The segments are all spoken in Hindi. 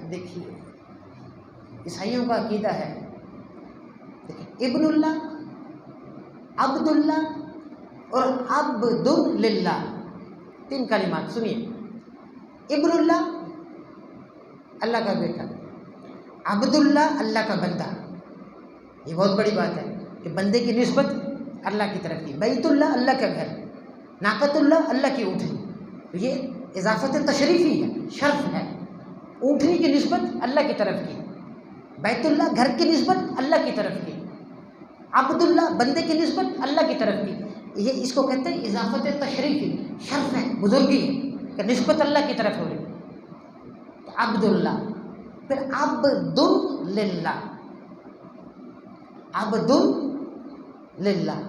देखिए ईसाइयों का अकीदा है, देखिए इब्नुल्लाह, अब्दुल्ला और अब्दुल्लिल्लाह, 3 कलिमात। सुनिए, इब्नुल्लाह अल्लाह का बेटा, अब्दुल्ला अल्लाह का बंदा। ये बहुत बड़ी बात है कि बंदे की निस्बत अल्लाह की तरफ की। बैतुल्लाह अल्लाह का घर, नाकतुल्लाह अल्लाह की ऊँटनी। तो ये इजाफत तशरीफ़ी है, शर्फ है। ऊँटनी की निस्बत अल्लाह की तरफ की, बैतुल्लाह घर की निस्बत अल्लाह की तरफ की, अब्दुल्ला बंदे की निस्बत अल्लाह की तरफ की। ये इसको कहते हैं इजाफत तशरीफ़ी, शर्फ है, बुजुर्गी है कि निस्बत अल्लाह की तरफ हो रही। तो अब्दुल्ला, फिर अब्दुल्लिल्लाह, अब्दुल्लिल्लाह,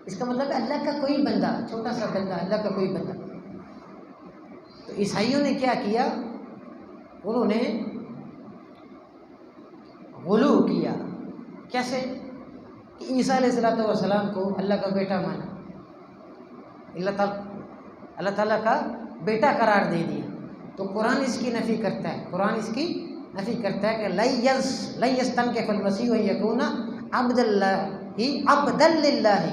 इसका मतलब है अल्लाह का कोई बंदा, छोटा सा बंदा, अल्लाह का कोई बंदा। तो ईसाइयों ने क्या किया, उन्होंने गुलू किया। कैसे कि ईसा अलैहिस्सलाम को अल्लाह का बेटा माना, अल्लाह ताला का बेटा करार दे दिया। तो कुरान इसकी नफ़ी करता है, कुरान इसकी नफ़ी करता है कि लयस्तन के फलमसीह यकूना अब्दुल्लाही अब्दुल्लिल्लाही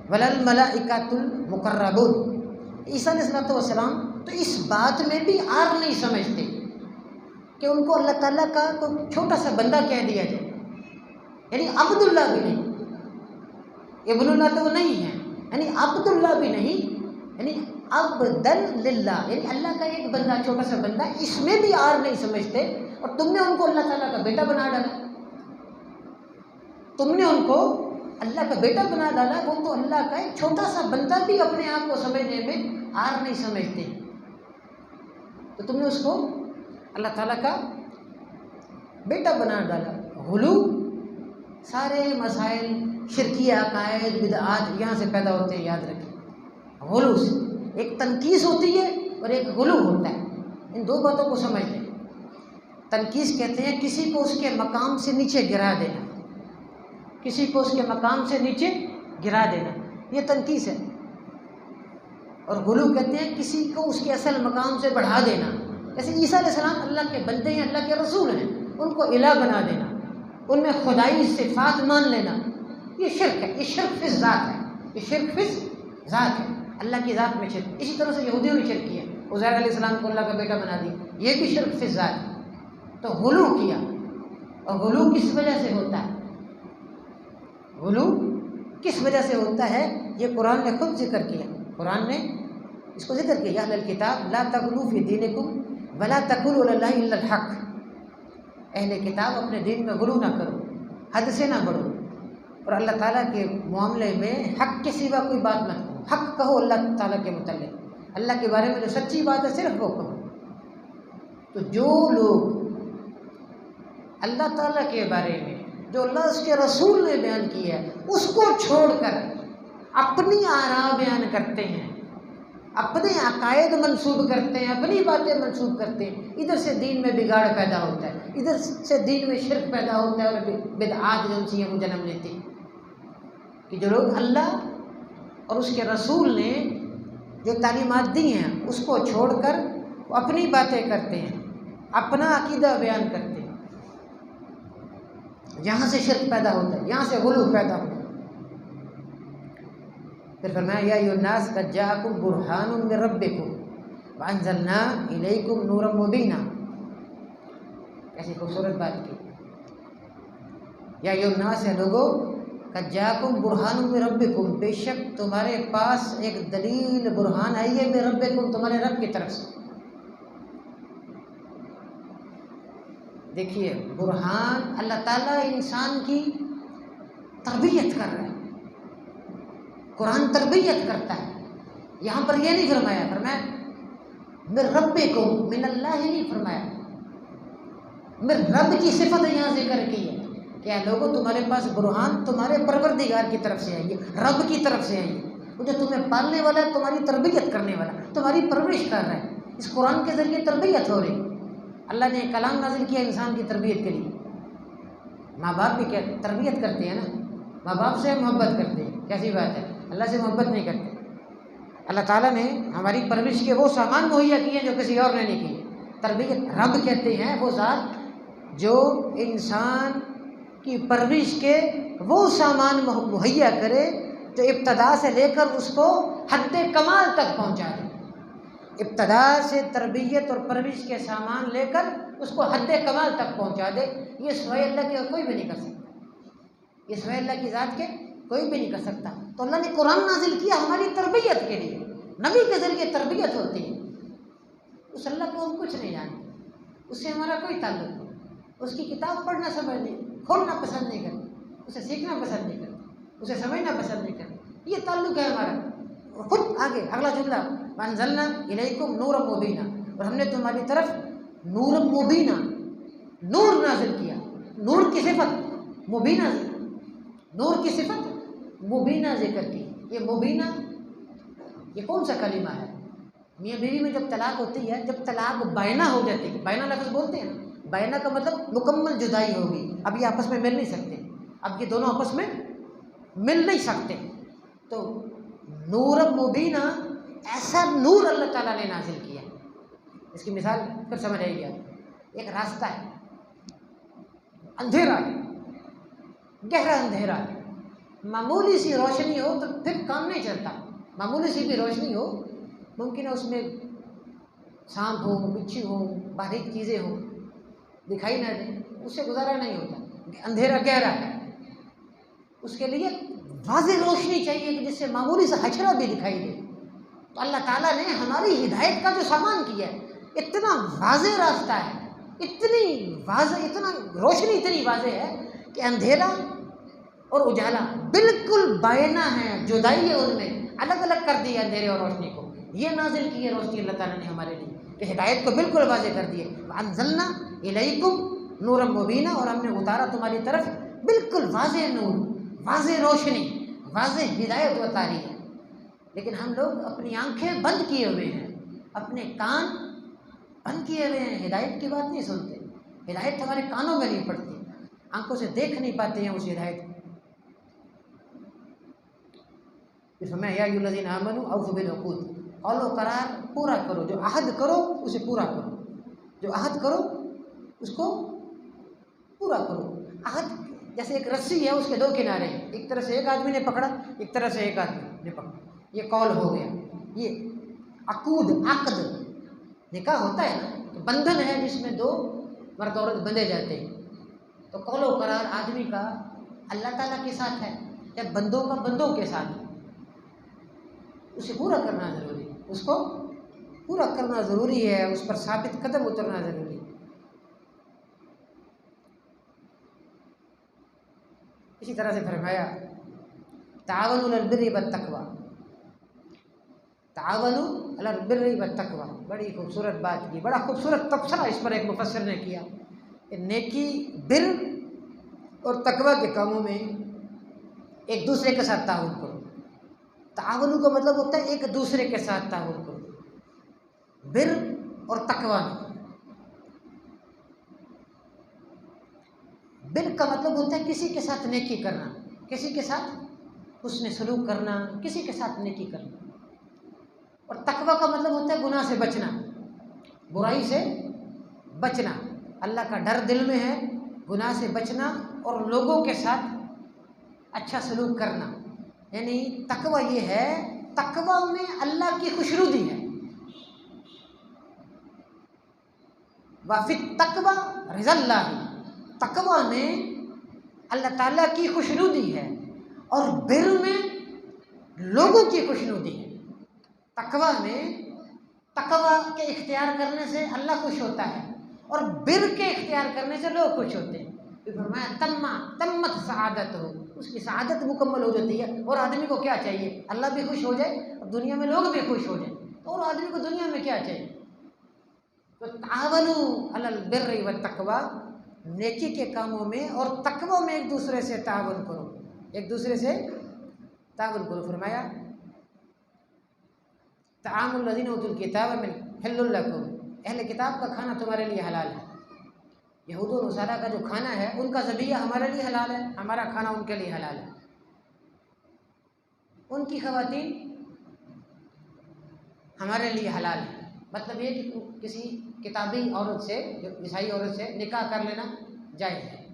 वलल मलाइकातुल मुकर्रबून। ईसा अलैहिस्सलाम तो इस बात में भी आर नहीं समझते कि उनको अल्लाह ताला का तो छोटा सा बंदा कह दिया जाए, यानी अब्दुल्ला भी नहीं, इब्नुल्लाह तो वो नहीं है, यानी अब्दुल्ला भी नहीं, यानी अब्दुल्लिल्लाह, यानी अल्लाह का एक बंदा, छोटा सा बंदा, इसमें भी आर नहीं समझते। और तुमने उनको अल्लाह ताला का बेटा बना डाला, तुमने उनको अल्लाह का बेटा बना डाला। वो तो अल्लाह का एक छोटा सा बंदा भी अपने आप को समझने में आर नहीं समझते, तो तुमने उसको अल्लाह ताला का बेटा बना डाला। गुलू, सारे मसाइल शिरकी अकायद बिदआत यहाँ से पैदा होते हैं, याद रखें। गुलू से एक तनकीस होती है और एक गुलू होता है, इन दो बातों को समझ लें। तनकीस कहते हैं किसी को उसके मकाम से नीचे गिरा देना, किसी को उसके मकाम से नीचे गिरा देना, ये तनकीस है। और गुलू कहते हैं किसी को उसके असल मकाम से बढ़ा देना। जैसे ईसा अलैहिस्सलाम अल्लाह के बंदे हैं, अल्लाह के रसूल हैं, उनको इला बना देना, उनमें खुदाई सिफात मान लेना, ये शिर्क है, ये शिर्क फिस ज़ात है, ये शिर्क फिस ज़ात है, अल्लाह की ज़ात में शिर्क। इसी तरह से यहूदियों ने शिर्क किया, उज़ैर अलैहिस्सलाम को अल्लाह का बेटा बना दिया, ये भी शिर्क फिस ज़ात है। तो गुलू किया, और गुलू किस वजह से होता है, गुलू किस वजह से होता है, ये कुरान ने खुद जिक्र किया। कुरान ने इसको जिक्र किया, या अहलल किताब ला तग़लू फ़ी दीनिकुम वला तक़ूलू अलल्लाहि इल्लल हक़। अहले किताब अपने दीन में गुलू ना करो, हद से ना बढ़ो, और अल्लाह ताला के मामले में हक़ के सिवा कोई बात मत कहो। हक़ कहो अल्लाह ताला के मुतल्लिक़, अल्लाह के बारे में जो सच्ची बात है सिर्फ वो कहो। तो जो लोग अल्लाह ताला के बारे में जो अल्लाह उसके रसूल ने बयान किया है उसको छोड़कर अपनी आरा बयान करते हैं, अपने अकायद मंसूब करते हैं, अपनी बातें मंसूब करते हैं, इधर से दीन में बिगाड़ पैदा होता है, इधर से दीन में शिर्क पैदा होता है, और बिदआत जो सी है वो जन्म लेती है। कि जो लोग अल्लाह और उसके रसूल ने जो तालीमात दी हैं उसको छोड़कर वो अपनी बातें करते हैं, अपना अकीदा बयान करते हैं, यहाँ से शिर्क पैदा होता है, यहाँ से गुलू पैदा होता है। फिर फरमाया या अय्युहन्नास क़द जाअकुम बुरहानुम मिन रब्बिकुम व अंज़लना इलैकुम नूरम मुबीना। कैसी खूबसूरत बात की, या अय्युहन्नास है लोगों, क़द जाअकुम बुरहानुम मिन रब्बिकुम, बेशक तुम्हारे पास एक दलील बुरहान आई है, मिन रब्बिकुम, तुम्हारे रब की तरफ से। देखिए बुरहान, अल्लाह ताला इंसान की तरबियत कर रहा है, कुरान तरबियत करता है। यहाँ पर यह नहीं फरमाया, फरमाया मिन रब्बिकुम, मिन अल्लाह ही नहीं फरमाया, मिन रब की सिफत यहाँ जिक्र की है। क्या लोगों तुम्हारे पास बुरहान तुम्हारे परवरदिगार की तरफ से आई है, रब की तरफ से आई है, वो जो तुम्हें पालने वाला है, तुम्हारी तरबियत करने वाला, तुम्हारी परवरिश कर रहा है। इस कुरान के ज़रिए तरबियत हो रही। अल्लाह ने कलाम नाजिल किया इंसान की तरबियत के लिए। माँ बाप भी क्या तरबियत करते हैं ना, माँ बाप से मोहब्बत करते हैं, कैसी बात है, अल्लाह से मोहब्बत नहीं करते। अल्लाह ताला ने हमारी परवरिश के वो सामान मुहैया किए जो किसी और ने नहीं किए। तरबियत रब कहते हैं वो ज़ात जो इंसान की परवरिश के वो सामान मुहैया करे जो इब्तदा से लेकर उसको हद्दे कमाल तक पहुंचा दे। इब्तदा से तरबियत और परवरिश के सामान लेकर उसको हद्दे कमाल तक पहुंचा दे। ये सिवाय अल्लाह के कोई भी नहीं कर सकता, ये सिवाय अल्लाह की ज़ात के कोई भी नहीं कर सकता। तो अल्लाह ने कुरान नाजिल किया हमारी तरबियत के लिए, नबी के ज़रिए तरबियत होती है। उस अल्लाह को हम कुछ नहीं जानते, उससे हमारा कोई ताल्लुक नहीं, उसकी किताब पढ़ना समझ खोलना पसंद नहीं करते, उसे सीखना पसंद नहीं करते, उसे समझना पसंद नहीं करते। ये ताल्लुक है हमारा। खुद आगे अगला जुमला, वअंज़लना इलैकुम नूरम मुबीना, और हमने तुम्हारी तरफ नूरम मुबीना, नूर नाजिल किया। नूर की सिफत मुबीना, नूर की सिफत मुबीना जिक्र की। ये मुबीना ये कौन सा कलीमा है? मियाँ बीवी में जब तलाक होती है, जब तलाक बायना हो जाती है, बायना लफ्ज़ बोलते हैं ना, बायना का मतलब मुकम्मल जुदाई होगी, अब ये आपस में मिल नहीं सकते, अब ये दोनों आपस में मिल नहीं सकते। तो नूर मुबीना, ऐसा नूर अल्लाह ताला ने नाजिल किया। इसकी मिसाल फिर समझ आएगी आपको। एक रास्ता है, अंधेरा है, गहरा अंधेरा है, मामूली सी रोशनी हो तो फिर काम नहीं चलता। मामूली सी भी रोशनी हो, मुमकिन है उसमें सांप हो, बिच्छू हो, बारीक चीज़ें हो, दिखाई ना दे, उससे गुजारा नहीं होता। अंधेरा गहरा है, उसके लिए वाज़ेह रोशनी चाहिए कि जिससे मामूली सा हचरा भी दिखाई दे। तो अल्लाह ताला ने हमारी हिदायत का जो सामान किया है, इतना वाज़ेह रास्ता है, इतनी वाज़ेह, इतना रोशनी इतनी वाज़ेह है कि अंधेरा और उजाला बिल्कुल बायना है, जुदाई है उनमें, अलग अलग कर दिया अंधेरे और रोशनी को। ये नाजिल की है रोशनी अल्लाह ताला ने हमारे लिए, कि हिदायत को बिल्कुल वाज़ेह कर दिए। अंज़लना इलैकुम नूरम मुबीना, और हमने उतारा तुम्हारी तरफ बिल्कुल वाज़ेह नूर, वाज़ेह रोशनी, वाज़ेह हिदायत उतारी है। लेकिन हम लोग अपनी आंखें बंद किए हुए हैं, अपने कान बंद किए हुए हैं, हिदायत की बात नहीं सुनते। हिदायत हमारे कानों में नहीं पड़ती, आंखों से देख नहीं पाते हैं उस हिदायत को। इसमें या अय्युहल्लज़ीना आमनू औफ़ू बिल उक़ूद, कौलो करार पूरा करो, जो अहद करो उसे पूरा करो, जो अहद करो उसको पूरा करो। अहद जैसे एक रस्सी है, उसके दो किनारे, एक तरह से एक आदमी ने पकड़ा, एक तरह से एक आदमी ने पकड़ा, ये कौल हो गया। ये अकूद, अक़द, निकाह होता है ना, तो बंधन है जिसमें दो मर्द औरत बंधे जाते हैं। तो कौलो करार आदमी का अल्लाह ताला के साथ है या बंदों का बंदों के साथ, उसे पूरा करना ज़रूरी है, उसको पूरा करना ज़रूरी है, उस पर साबित कदम उतरना ज़रूरी है। इसी तरह से फरमाया तावनु अलल बिर्रि वत तक़वा, तावनु अलल बिर्रि वत तक़वा, बड़ी खूबसूरत बात की, बड़ा खूबसूरत तबसरा इस पर एक मुफस्सिर ने किया। नेकी, बिर और तकवा के कामों में एक दूसरे के साथ ताउन करो। तावनु का मतलब होता है एक दूसरे के साथ ताउन करो। बिर और तकवा में, बिर का मतलब होता है किसी के साथ नेकी करना, किसी के साथ हुस्न सलूक करना, किसी के साथ नेकी करना। और तकवा का मतलब होता है गुनाह से बचना, बुराई से बचना, अल्लाह का डर दिल में है, गुनाह से बचना और लोगों के साथ अच्छा सलूक करना। यानी तकवा ये है, तकवा में अल्लाह की खुशनुदी है। वाफित तकवा रिज़ल्लाह, तकवा में अल्लाह ताला की खुशनुदी है और बिर में लोगों की खुशनुदी है। तकवा में, तकवा के इख्तियार करने से अल्लाह खुश होता है और बिर के इख्तियार करने से लोग खुश होते हैं। तो फरमाया तम्मा तम्मत सआदत हो, उसकी सआदत मुकम्मल हो जाती है। और आदमी को क्या चाहिए? अल्लाह भी खुश हो जाए और दुनिया में लोग भी खुश हो जाए, तो और आदमी को दुनिया में क्या चाहिए? तो तावनु अलल बिर्रि वत तक़वा, नेकी के कामों में और तकवा में एक दूसरे से तावन करो, एक दूसरे से तावन करो। फरमाया ताअमुल लज़ीना उतुल किताब मिन हिल्लुल लकुम, अहले किताब का खाना तुम्हारे लिए हलाल है। यहूद और नसारा का जो खाना है उनका ज़बिया हमारे लिए हलाल है, हमारा खाना उनके लिए हलाल है। उनकी ख़वातीन हमारे लिए हलाल है, मतलब ये कि किसी किताबी औरत से, जो ईसाई औरत से निकाह कर लेना जायज़ है,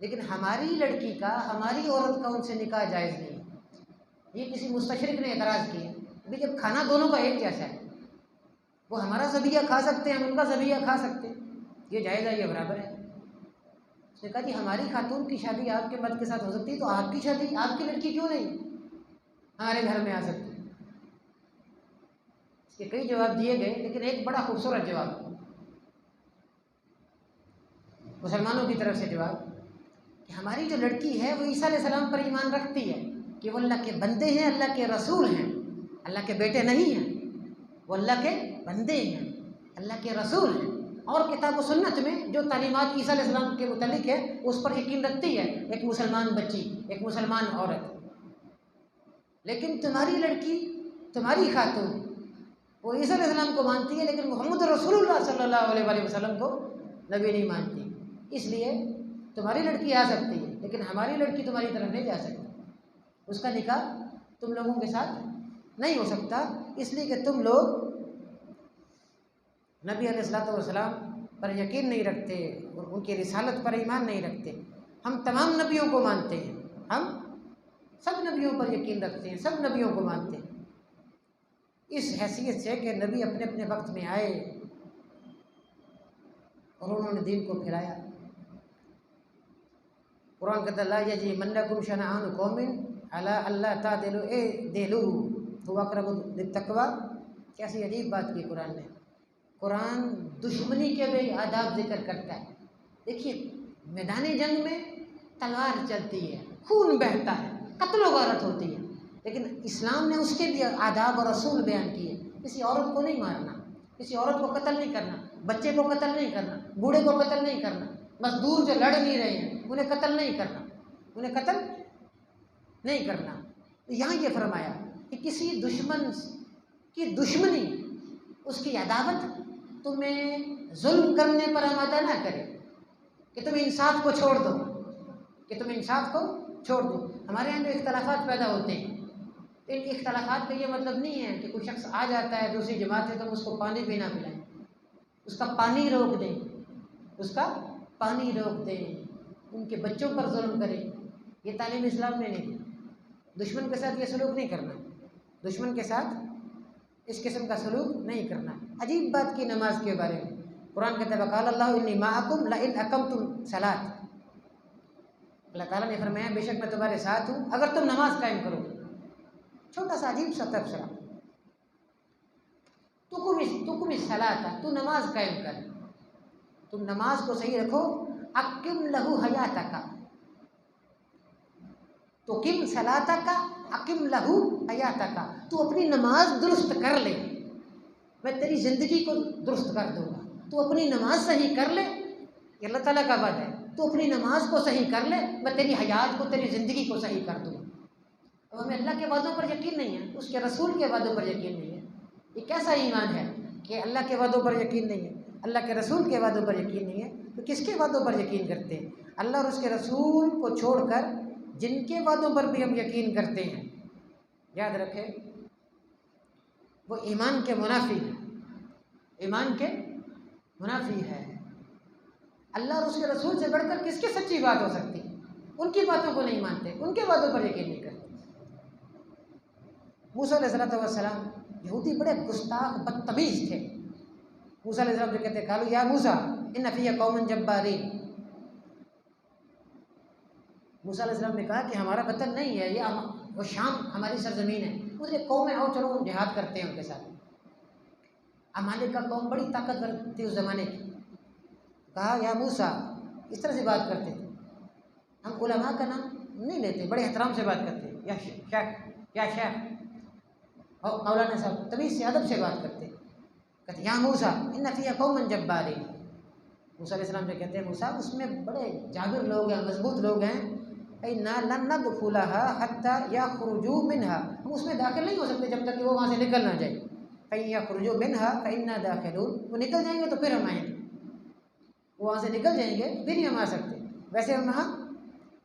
लेकिन हमारी लड़की का, हमारी औरत का उनसे निकाह जायज़ नहीं है। ये किसी मुस्तशरिक ने एतराज़ किया। अभी जब खाना दोनों का एक जैसा है, वो हमारा ज़बिया खा सकते हैं, हम उनका ज़बिया खा सकते हैं, ये जायज़ है, ये बराबर है। उसने कहा कि हमारी खातून की शादी आपके मर्द के साथ हो सकती है, तो आपकी शादी, आपकी लड़की क्यों नहीं हमारे घर में आ सकती? इसके कई जवाब दिए गए, लेकिन एक बड़ा खूबसूरत जवाब मुसलमानों की तरफ से जवाब कि हमारी जो लड़की है वो ईसा अलैहिस्सलाम पर ईमान रखती है कि वो अल्लाह के बंदे हैं, अल्लाह के रसूल हैं, अल्लाह के बेटे नहीं हैं, वो अल्लाह के बंदे हैं, अल्लाह के रसूल हैं, और किताब व सुन्नत में जो तालीमात ईसा अलैहिस्सलाम के मुतालिक है उस पर यकीन रखती है एक मुसलमान बच्ची, एक मुसलमान औरत। लेकिन तुम्हारी लड़की, तुम्हारी खातून, वो ईसा अलैहिस्सलाम को मानती है, लेकिन मोहम्मद रसूलुल्लाह सल्लल्लाहु अलैहि वसल्लम को नबी नहीं मानती। इसलिए तुम्हारी लड़की आ सकती है, लेकिन हमारी लड़की तुम्हारी तरफ नहीं जा सकती, उसका निकाह तुम लोगों के साथ नहीं हो सकता, इसलिए कि तुम लोग नबी अलैहिस्सलाम पर यकीन नहीं रखते और उनकी रिसालत पर ईमान नहीं रखते। हम तमाम नबियों को मानते हैं, हम सब नबियों पर यकीन रखते हैं, सब नबियों को मानते हैं, इस हैसियत से कि नबी अपने अपने वक्त में आए और उन्होंने दीन को फैलाया। कुरान कहता है ला यजरिमन्नकुम शनआनु कौमिन अला अल्ला तादिलु इदिलु हुवा अक़रबु लित्तक़वा। कैसी अजीब बात की कुरान ने। कुरान दुश्मनी के भी आदाब जिक्र करता है। देखिए, मैदानी जंग में तलवार चलती है, खून बहता है, कत्ल वारत होती है, लेकिन इस्लाम ने उसके भी आदाब और रसूल बयान किए। किसी औरत को नहीं मारना, किसी औरत को कत्ल नहीं करना, बच्चे को कत्ल नहीं करना, बूढ़े को कत्ल नहीं करना, मजदूर जो लड़ नहीं रहे हैं उन्हें कत्ल नहीं करना, उन्हें कत्ल नहीं करना। यहाँ ये फरमाया कि किसी दुश्मन की दुश्मनी, उसकी अदावत तुम्हें जुल्म करने पर आमादा ना करे, कि तुम इंसाफ को छोड़ दो, कि तुम इंसाफ को छोड़ दो। हमारे यहाँ जो इख्तलाफात पैदा होते हैं, इन इख्तलाफात का ये मतलब नहीं है कि कोई शख्स आ जाता है दूसरी जमात से तो हम उसको पानी भी ना पिलाएं, उसका पानी रोक दें, उसका पानी रोक दें, उनके बच्चों पर जुल्म करें, ये तालीम इस्लाम ने नहीं दी। दुश्मन के साथ ये सलूक नहीं करना, दुश्मन के साथ इस किस्म का सलूक नहीं करना। अजीब बात की नमाज के बारे में कुरान कहता है वक़ाल अल्लाहु इन्नी माअकुम लइन अक़मतुम सलात। अल्लाह ताला ने फरमाया बेशक मैं तुम्हारे साथ हूँ अगर तुम नमाज कायम करोगे। छोटा सा अजीब सा तबसरा, तुकुम सलात, तू नमाज कायम कर, तुम नमाज को सही रखो। अकिम लहू हयातका, तो किम सलातका अकिम लहू हयातका, तू अपनी नमाज दुरुस्त कर ले, मैं तेरी ज़िंदगी को दुरुस्त कर दूँगा। तू अपनी नमाज सही कर ले, ये अल्लाह ताला का वादा है, तू अपनी नमाज को सही कर ले, मैं तेरी हयात को, तेरी ज़िंदगी को सही कर दूँगा। अब हमें अल्लाह के वादों पर यकीन नहीं है, उसके रसूल के वादों पर यकीन नहीं है। ये कैसा ईमान है कि अल्लाह के वादों पर यकीन नहीं है, अल्लाह के रसूल के वादों पर यकीन नहीं है, तो किसके वादों पर यकीन करते हैं? अल्लाह और उसके रसूल को छोड़कर जिनके वादों पर भी हम यकीन करते हैं, याद रखें वो ईमान के मुनाफी है, ईमान के मुनाफी है। अल्लाह और उसके रसूल से बढ़कर किसकी सच्ची बात हो सकती है? उनकी बातों को नहीं मानते, उनके वादों पर यकीन नहीं करते। मूसा अलैहिस्सलाम यहूदी बड़े गुस्ताख बदतमीज़ थे। मूसा अलैहिस्सलाम जो कहते कालू या मूसा इन्ना फ़ीया कौमन जब्बारीन। मूसा अलैहिस्सलाम ने कहा कि हमारा वतन नहीं है, ये वो शाम हमारी सरजमीन है, मुझे कौम है, आओ चलो हम जिहाद करते हैं उनके साथ। अमालिक का कौम बड़ी ताकतवर थी उस ज़माने की। कहा या मूसा, इस तरह से बात करते थे। हम उलमा का नाम नहीं लेते, बड़े एहतराम से बात करते, या शेख, या शेख, और मौलाना साहब, तमीज़ से अदब से बात करते। कहते या मूसा इन्ना फ़ीया कौमन जब्बारीन। मूसा अलैहिस्सलाम जो कहते हैं मूसा उसमें बड़े जाबिर लोग हैं, मजबूत लोग हैं, ना लन नदखुलहा हत्ता यखरुजू मिनहा, हम उसमें दाखिल नहीं हो सकते जब तक कि वो वहाँ से निकल ना जाए। फ़इन यखरुजू मिनहा फ़इन्ना दाखिलून, वो निकल जाएंगे तो फिर हम आएंगे, वो वहाँ से निकल जाएंगे फिर ही हम आ सकते, वैसे हम वहाँ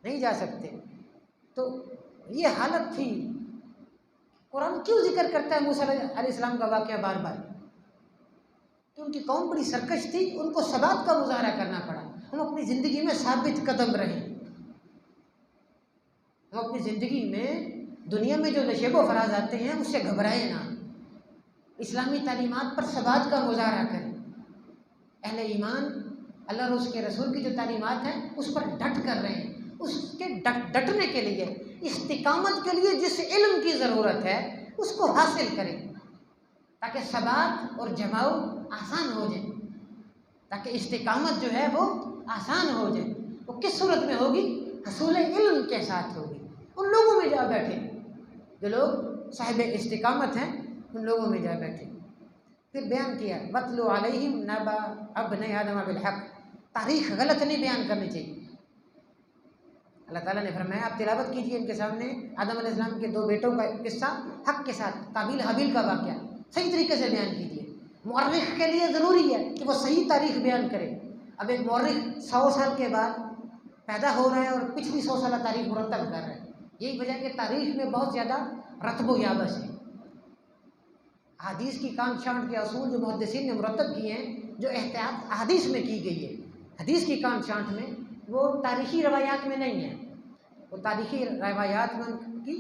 नहीं जा सकते। तो ये हालत थी, कुरान क्यों जिक्र करता है मूसा अलैहिस्सलाम का वाक़या बार बार? तो उनकी कौम बड़ी सरकश थी, उनको सबात का मुजाहरा करना पड़ा। हम अपनी ज़िंदगी में साबित कदम रहें, हम अपनी ज़िंदगी में दुनिया में जो नशेब व फराज आते हैं उससे घबराएं ना, इस्लामी तालीमात पर सबात का मुजाहरा करें। अहले ईमान अल्लाह और उसके रसूल की जो तालीमात हैं उस पर डट कर रहे हैं। उसके डटने के लिए, इस्तिकामत के लिए जिस इल्म की ज़रूरत है उसको हासिल करें, ताकि सबात और जमाओ आसान हो जाए, ताकि इस्तिकामत जो है वो आसान हो जाए। वो किस सूरत में होगी? हसूल इल्म के साथ होगी। उन लोगों में जा बैठे जो लोग साहिब इस्तिकामत हैं, उन लोगों में जा बैठे। फिर बयान किया वतलु अलैहिम नबा अब्ने आदम बिल हक़। तारीख़ गलत नहीं बयान करनी चाहिए। अल्लाह ताला ने फरमाया आप तिलावत कीजिए इनके सामने आदम अलैहिस्सलाम के 2 बेटों का किस्सा हक़ के साथ, काबिल हबील का वाक़या सही तरीके से बयान कीजिए। मुअर्रिख़ के लिए ज़रूरी है कि वो सही तारीख़ बयान करे। अब एक मुअर्रिख़ 100 साल के बाद पैदा हो रहा है और पिछली 100 साल तारीख़ मुरतब कर रहा है। यही वजह कि तारीख़ में बहुत ज़्यादा रत्ब याबस है। हदीस की कान छांट के असूल जो मुहद्दिसीन ने मुरतब किए हैं, जो एहतियात हदीस में की गई है, हदीस की कान छांट में, वो तारीख़ी रवायात में नहीं है। वो तारीख़ी रवायात में की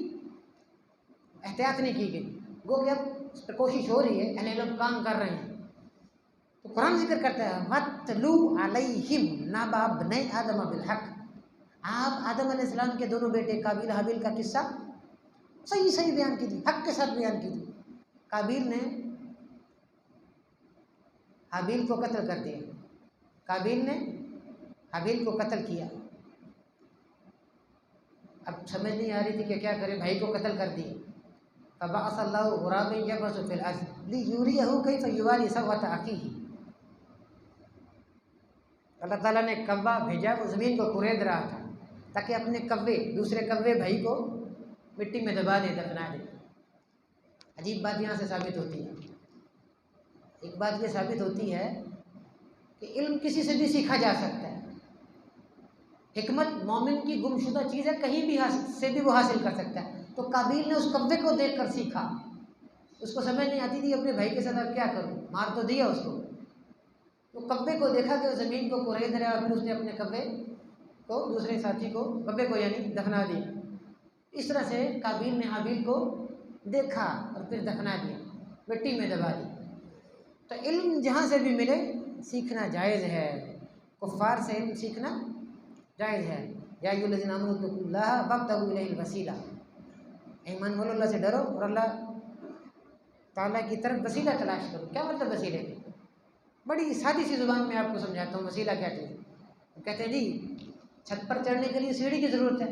एहतियात नहीं की गई। वो कि अब इस पर कोशिश हो रही है, अहले लोग काम कर रहे हैं। तो कुरान जिक्र करता है वतलू अलैहिम नबा इब्ने आदम बिल हक़। आप आदम अलैहिस्सलाम के दोनों बेटे काबिल हाबिल का किस्सा सही सही बयान कीजिए, हक़ के साथ बयान कीजिए। काबिल ने हाबिल को कत्ल कर दिया, काबिल ने हाबिल को कत्ल किया। अब समझ नहीं आ रही थी कि क्या करे, भाई को कत्ल कर दिया। फबअसल्लाहु गुराबन यबअसु फिल अर्ज़ लियुरियहु कैफ़ युवारी सवअत अख़ीही। अल्लाह ताला ने कव्वा भेजा, वो ज़मीन को कुरेद रहा था ताकि अपने कव्वे, दूसरे कव्वे भाई को मिट्टी में दबा दे, दफना दे। अजीब बात यहाँ से साबित होती है। एक बात ये साबित होती है कि इल्म किसी से भी सीखा जा सकता है। हिकमत मोमिन की गुमशुदा चीज़ है, कहीं भी से भी वो हासिल कर सकता है। तो काबिल ने उस कव्वे को देखकर सीखा। उसको समझ नहीं आती थी अपने भाई के साथ अब क्या करूं, मार तो दिया उसको। तो कव्वे को देखा कि वो ज़मीन को कुरेद रहा है और फिर उसने अपने कव्वे को, दूसरे साथी को, कव्वे को यानी दफना दिया। इस तरह से काबिल ने हाबिल को देखा और फिर दफना दिया, मिट्टी में दबा दी। तो इल्म जहाँ से भी मिले सीखना जायज़ है। कुफ़ार से इल्म सीखना जायज़ है। या अय्युहल्लज़ीना आमनू इत्तक़ुल्लाह वब्तग़ू इलैहिल वसीला। ईमान वालों, अल्लाह से डरो और अल्लाह ताला की तरफ वसीला तलाश करो। क्या मतलब वसीले के? बड़ी सादी सी ज़ुबान में आपको समझाता हूँ वसीला क्या चीज़। कहते हैं जी छत पर चढ़ने के लिए सीढ़ी की ज़रूरत है।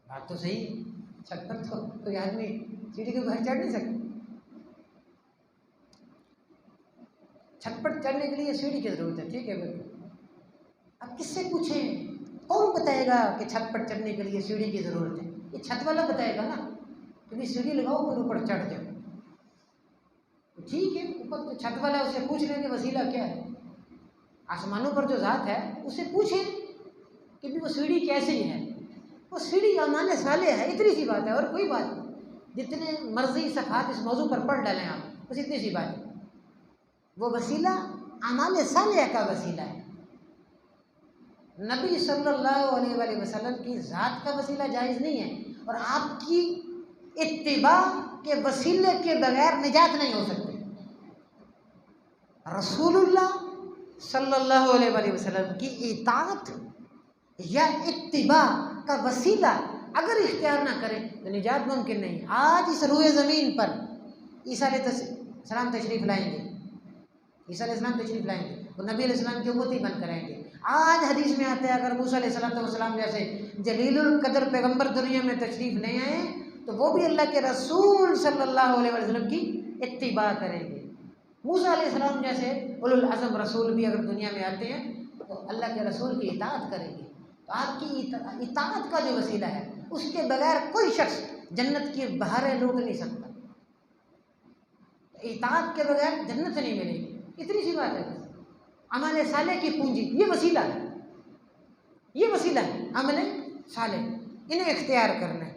बात तो सही, छत पर तो कोई आदमी सीढ़ी के ऊपर चढ़ नहीं सकता। छत पर चढ़ने के लिए सीढ़ी की ज़रूरत है, ठीक है बिल्कुल। अब किससे पूछें, कौन बताएगा कि छत पर चढ़ने के लिए सीढ़ी की ज़रूरत है? ये छत वाला बताएगा ना, कभी सीढ़ी लगाओ फिर ऊपर चढ़ जाओ। तो ठीक है, ऊपर तो छत वाला, उससे पूछ लेंगे वसीला क्या है। आसमानों पर जो ज़ात है उससे पूछें कि भी वो सीढ़ी कैसी है। वो सीढ़ी अमाने साले है, इतनी सी बात है और कोई बात नहीं। जितने मर्जी सफ़ात इस मौजू पर पढ़ डालें आप, बस इतनी सी बात है। वो वसीला अमाले साले का वसीला है। नबी सल्लल्लाहु अलैहि वसल्लम की ज़ात का वसीला जायज़ नहीं है और आपकी इत्तिबा के वसीले के बगैर निजात नहीं हो सकती। रसूलुल्लाह सल्लल्लाहु अलैहि वसल्लम की इताअत या इत्तिबा का वसीला अगर इख्तियार ना करें तो निजात मुमकिन नहीं। आज इस रूए ज़मीन पर ईसा अलैहिस्सलाम तशरीफ़ लाएंगे, ईसा अलैहिस्सलाम तशरीफ़ लाएंगे, वो नबी अलैहिस्सलाम की उम्मती बनकर आएंगे। आज हदीस में आता है अगर मूसा अलैहिस्सलाम जैसे जलीलुल कदर पैगम्बर दुनिया में तशरीफ़ नहीं आए तो वो भी अल्लाह के रसूल सल्लल्लाहु अलैहि वसल्लम की इत्तिबा करेंगे। मूसा अलैहिस्सलाम जैसे उलुल अज़म रसूल भी अगर दुनिया में आते हैं तो अल्लाह के रसूल की इताअत करेंगे। तो आपकी इताअत का जो वसीला है उसके बगैर कोई शख्स जन्नत की बहारें लूट नहीं सकता। इताअत के बगैर जन्नत नहीं मिलेगी, इतनी सी बात है। अमल साले की पूंजी ये वसीला है, ये वसीला है अमल साले, इन्हें इख्तियार करना है,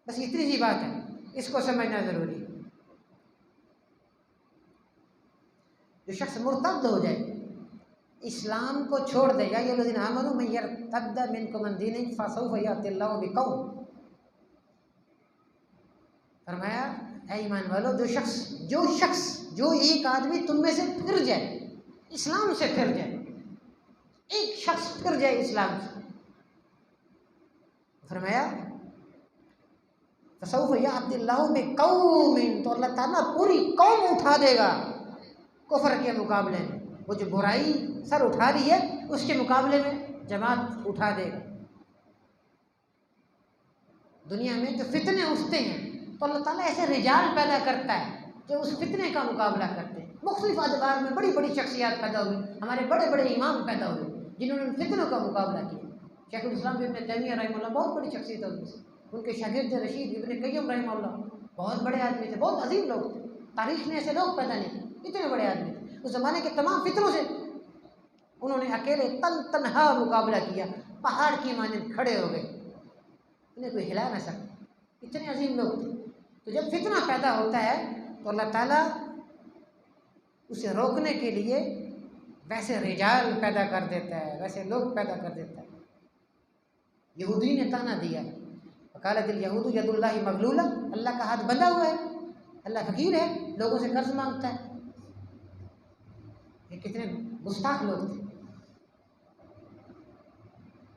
बस इतनी सी बात है। इसको समझना ज़रूरी है। जो शख्स मुर्तद हो जाए, इस्लाम को छोड़ दे, या यल्लज़ीना आमनू मन यर्तद्द मिनकुम अन दीनिही फसौफ यातिल्लाहु बिक़ौम, फरमाया ऐ ईमान वालो, जो एक आदमी तुम में से फिर जाए, इस्लाम से फिर जाए, एक शख्स फिर जाए इस्लाम से, फरमाया फसौफ यातिल्लाहु बिक़ौमिन, तो अल्लाह ताला पूरी कौम उठा देगा कुफ्र के मुकाबले में। वो जो बुराई सर उठा रही है उसके मुकाबले में जमात उठा देगा। दुनिया में जो फितने उठते हैं तो अल्लाह ताला ऐसे रिजाल पैदा करता है जो उस फितने का मुकाबला करते हैं। मुख्तलिफ अदबार में बड़ी बड़ी शख्सियात पैदा हुई, हमारे बड़े बड़े इमाम पैदा हुए जिन्होंने उन फितनों का मुकाबला किया। शेखुल इस्लाम इब्न तैमिया रहमतुल्लाह बहुत बड़ी शख्सियत है उनमें से। उनके शागिर्द रशीद इब्न क़य्यिम रहमतुल्लाह बहुत बड़े आदमी थे, बहुत अजीम लोग थे। तारीख ने ऐसे लोग पैदा नहीं किए, इतने बड़े आदमी थे। उस ज़माने के तमाम फितरों से उन्होंने अकेले तन्हा मुकाबला किया, पहाड़ की मानंद खड़े हो गए, उन्हें कोई हिला ना सकता, इतने अजीम लोग थे। तो जब फितना पैदा होता है तो अल्लाह ताला उसे रोकने के लिए वैसे रिजाल पैदा कर देता है, वैसे लोग पैदा कर देता है। यहूदी ने ताना दिया, वकालतिल यहूदु यदुल्लाहि मगलूला, अल्लाह का हाथ बंधा हुआ है, अल्लाह फकीर है, लोगों से कर्ज मांगता है। ये कितने गुस्ताख लोग थे।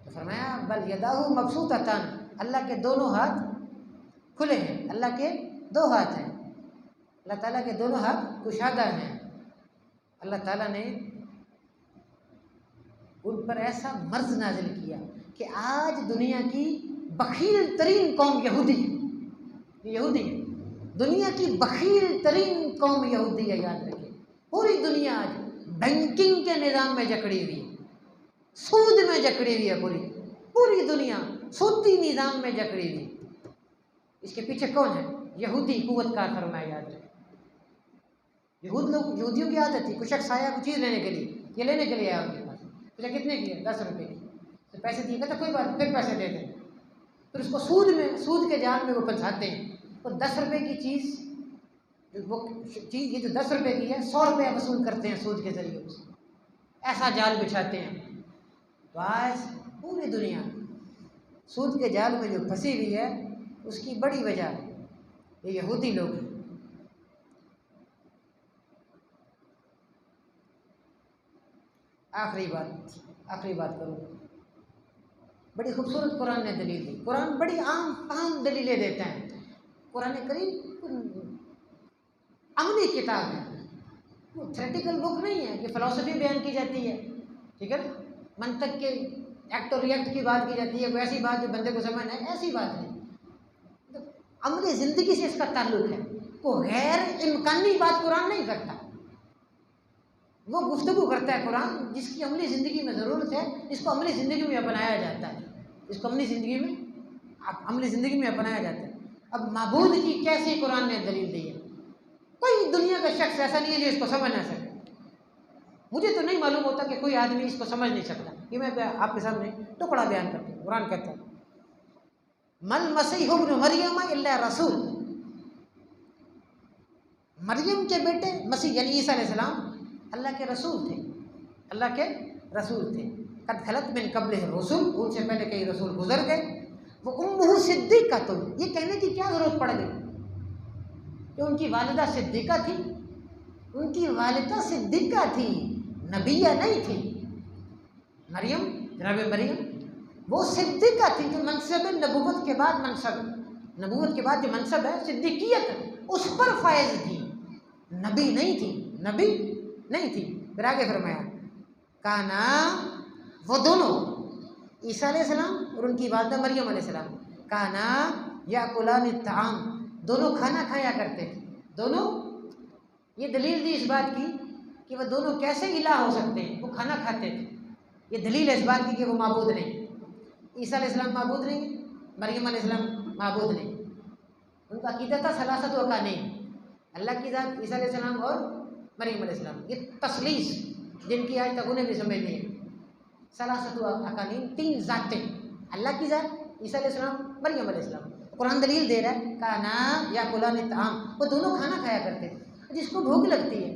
तो फरमाया बल यदाहु मबसूततान, अल्लाह के दोनों हाथ खुले हैं, अल्लाह के दो हाथ हैं, अल्लाह ताला के दोनों हाथ कुशादा हैं। अल्लाह ताला ने उन पर ऐसा मर्ज नाजिल किया कि आज दुनिया की बखील तरीन कौम यहूदी है, दुनिया की बखील तरीन कौम यहूदी है। याद रखिए, पूरी दुनिया आज बैंकिंग के निज़ाम में जकड़ी हुई है, सूद में जकड़ी हुई है, पूरी दुनिया सूदी निज़ाम में जकड़ी हुई। इसके पीछे कौन है? यहूदी कुव्वतकार। फरमाया याद रखें, यहूदियों की आदत थी, कुछ शख्स आया कुछ चीज़ लेने के लिए, ये लेने के लिए आया उनके पास, पूछा कितने की है? 10 रुपये की। तो पैसे दिए, कहता कोई बात, फिर पैसे दे दें। फिर उसको सूद के जाल में वो फंसाते हैं। तो 10 रुपये की चीज़, वो चीज़ ये जो 10 रुपये की है, 100 रुपये वसूल करते हैं सूद के ज़रिए, ऐसा जाल बिछाते हैं। तो आज पूरी दुनिया सूद के जाल में जो फंसी हुई है, उसकी बड़ी वजह ये यहूदी लोग हैं। आखिरी बात करूँ, बड़ी खूबसूरत कुरान ने दलील दी। कुरान बड़ी आम दलीलें देता है। कुरान करीम अमली किताब है, वो थ्योरेटिकल बुक नहीं है कि फ़िलॉसफी बयान की जाती है, ठीक है ना, मंतक के एक्ट और रिएक्ट की बात की जाती है, कोई ऐसी बात जो बंदे को समझ आए, ऐसी बात नहीं। तो अमली ज़िंदगी से इसका ताल्लुक है। वो गैर इम्कानी बात कुरान नहीं करता, वो गुफ्तगू करता है कुरान जिसकी अमली ज़िंदगी में ज़रूरत है, इसको अमली ज़िंदगी में अपनाया जाता है, इसको अमली ज़िंदगी में अपनाया जाता है। अब माबूद की कैसे कुरान ने दलील दी है? कोई दुनिया का शख्स ऐसा नहीं है जो इसको समझ ना सके। मुझे तो नहीं मालूम होता कि कोई आदमी इसको समझ नहीं सकता। ये मैं आपके सामने टुकड़ा बयान करती हूँ। कुरान कहता है मल मसीह इब्न मरियम इल्ला रसूल, मरियम के बेटे मसीह यानी ईसा अलैहिस्सलाम अल्लाह के रसूल थे। कद खलत मिन क़ब्लिहि रसूल, उनसे पहले कई रसूल गुजर गए। वो उम्मुहु सिद्दीक़तुन, ये कहने की क्या ज़रूरत पड़ गई कि उनकी वालिदा सिद्दीक़ा थी? उनकी वालिदा सिद्दीक़ा थी, नबिया नहीं थी। मरियम, जनाब मरियम वो सिद्दीक़ा थी जो मनसब नबूवत के बाद जो मनसब है सिद्दीक़ियत, उस पर फायज थी, नबी नहीं थी। फिर आगे फरमाया काना, वो दोनों ईसा अलैहिस्सलाम और उनकी वालिदा मरियम अलैहिस्सलाम, काना याकुलानि ताम, दोनों खाना खाया करते थे। दोनों, ये दलील दी इस बात की कि वह दोनों कैसे इलाह हो सकते हैं, वो खाना खाते थे। ये दलील है इस बात की कि वो माबूद नहीं, ईसा अलैहिस्सलाम माबूद नहीं, मरियम अलैहिस्सलाम माबूद नहीं। उनका अकीदा था सलासत व का नहीं, अल्लाह की ज़ात ईसा अलैहिस्सलाम और मरियम अलैहिस्सलाम, ये तस्लीस जिनकी आज तक उन्हें भी समझ नहीं है। सलासत व अकानीम, 3 ज़ातें, अल्लाह की ज़ात, ईसा अलैहिस्सलाम, मरियम अलैहिस्सलाम। कुरान दलील दे रहा है, काना या कुलान ताम, वो दोनों खाना खाया करते थे। जिसको भूख लगती है,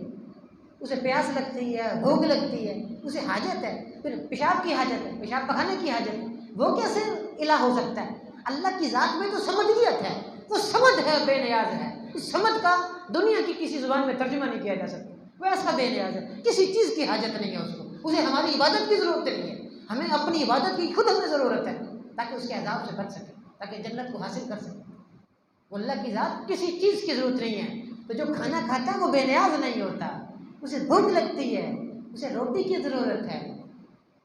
उसे प्यास लगती है, भूख लगती है, उसे हाजत है, फिर पेशाब की हाजत है, पेशाब पखाने की हाजत है, वो कैसे इलाह हो सकता है? अल्लाह की ज़ात में तो समदियत है, वो समद है, बेनियाज है। इस समद का दुनिया की किसी ज़ुबान में तर्जुमा नहीं किया जा सकता। वो ऐसा बेनियाज है, किसी चीज़ की हाजत नहीं है उसको, उसे हमारी इबादत की ज़रूरत नहीं है। हमें अपनी इबादत की खुद हमें ज़रूरत है ताकि उसके अज़ाब से बच सके, ताकि जन्नत को हासिल कर सके। अल्लाह की ज़ात किसी चीज़ की ज़रूरत नहीं है। तो जो खाना खाता है वो बेनियाज नहीं होता, उसे भूख लगती है, उसे रोटी की ज़रूरत है,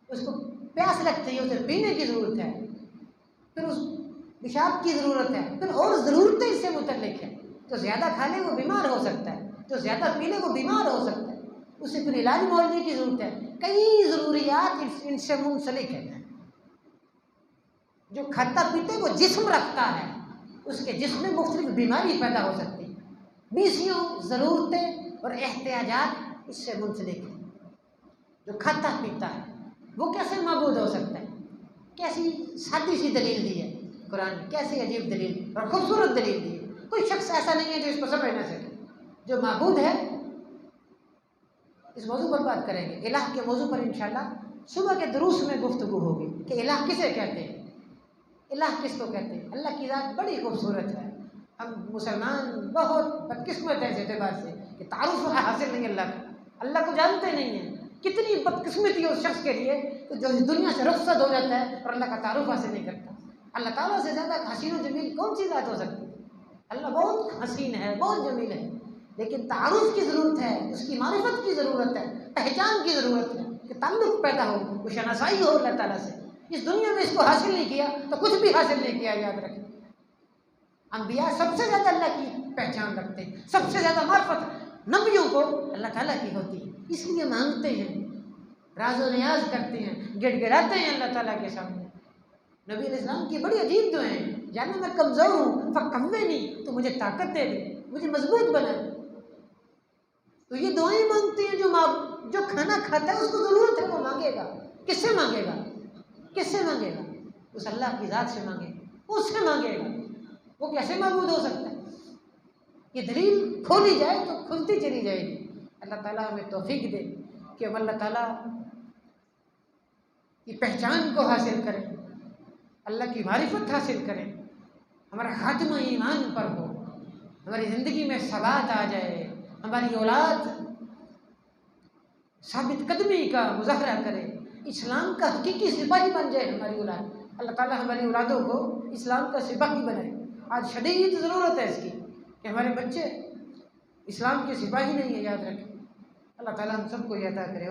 उसको प्यास लगती है, उसे पीने की ज़रूरत है, फिर उस पेशाब की ज़रूरत है, फिर और ज़रूरतें इससे मुतल्लिक है। तो ज़्यादा खा ले वो बीमार हो सकता है, तो ज़्यादा पी ले वो बीमार हो सकता है, उसे फिर इलाज मुआवजे की ज़रूरत है। कई ज़रूरियात इनसे मुंसलिक है। जो खाता पीते वो जिस्म रखता है, उसके जिस्म में मुख्तलिफ बीमारी पैदा हो सकती है। बीसियों ज़रूरतें और एहतियाजात इससे मुंसलिक है। जो खाता पीता है वो कैसे माबूद हो सकता है? कैसी सादी सी दलील दी है कुरान ने, कैसी अजीब दलील और खूबसूरत दलील दी है। कोई शख्स ऐसा नहीं है जो इसको समझ ना सके। जो माबूद है, इस मौजू पर बात करेंगे, इलाह के मौजू पर इंशाल्लाह सुबह के दुरूस में गुफ्तगू होगी कि इलाह किसे कहते हैं, इलाह किसको कहते हैं। अल्लाह की ज़ात बड़ी खूबसूरत है। हम मुसलमान बहुत बदकिस्मत है इस एतबार से कि तारुफ हासिल नहीं अल्लाह का, अल्लाह को जानते नहीं हैं। कितनी बदकिस्मती है उस शख्स के लिए तो जो इस दुनिया से रुखसत हो जाता है और अल्लाह का तारुफ हासिल नहीं करता। अल्लाह ताला से ज़्यादा हसीन और जमील कौन सी ज़ात हो सकती है? अल्लाह बहुत हसीन है, बहुत जमील है, लेकिन तारुफ की ज़रूरत है, उसकी मारिफत की ज़रूरत है, पहचान की ज़रूरत है कि ताल्लुक़ पैदा हो, वो शनासाई हो अल्लाह ताला से। इस दुनिया में इसको हासिल नहीं किया तो कुछ भी हासिल नहीं किया, याद रखें। अंबिया सबसे ज़्यादा अल्लाह की पहचान रखते हैं, सबसे ज़्यादा मार्फत नबियों को अल्लाह ताला की होती है, इसलिए मांगते हैं, राज़ो नियाज करते हैं, गिड़गिड़ाते हैं अल्लाह ताला के सामने। नबी अलैहिस्सलाम की बड़ी अजीब दुआएं हैं, जाने मैं कमज़ोर हूँ फ़क़व्विनी, तो मुझे ताकत दे दे, मुझे मजबूत बना दे। तो ये दुआएं मांगते हैं। जो खाना खाता है उसको ज़रूरत है, वो मांगेगा। किससे मांगेगा? किससे मांगेगा? उस अल्लाह की ज़ात से मांगेगा, उससे मांगेगा। वो कैसे मबूद हो सकता है? ये दलील खोली जाए तो खुलती चली जाएगी। अल्लाह ताला हमें तौफीक दे कि हम अल्लाह ताला की पहचान को हासिल करें, अल्लाह की मारिफत हासिल करें, हमारा खात्मा ईमान पर हो, हमारी ज़िंदगी में सबात आ जाए, हमारी औलाद साबित कदमी का मुज़ाहरा करे, इस्लाम का हकीकी सिपाही बन जाए हमारी औलाद। अल्लाह ताला हमारी औलादों को इस्लाम का सिपाही बनाए। आज शदीद ज़रूरत है इसकी कि हमारे बच्चे इस्लाम के सिपाही नहीं है, याद रखें। अल्लाह ताला हम सबको ये अता करे।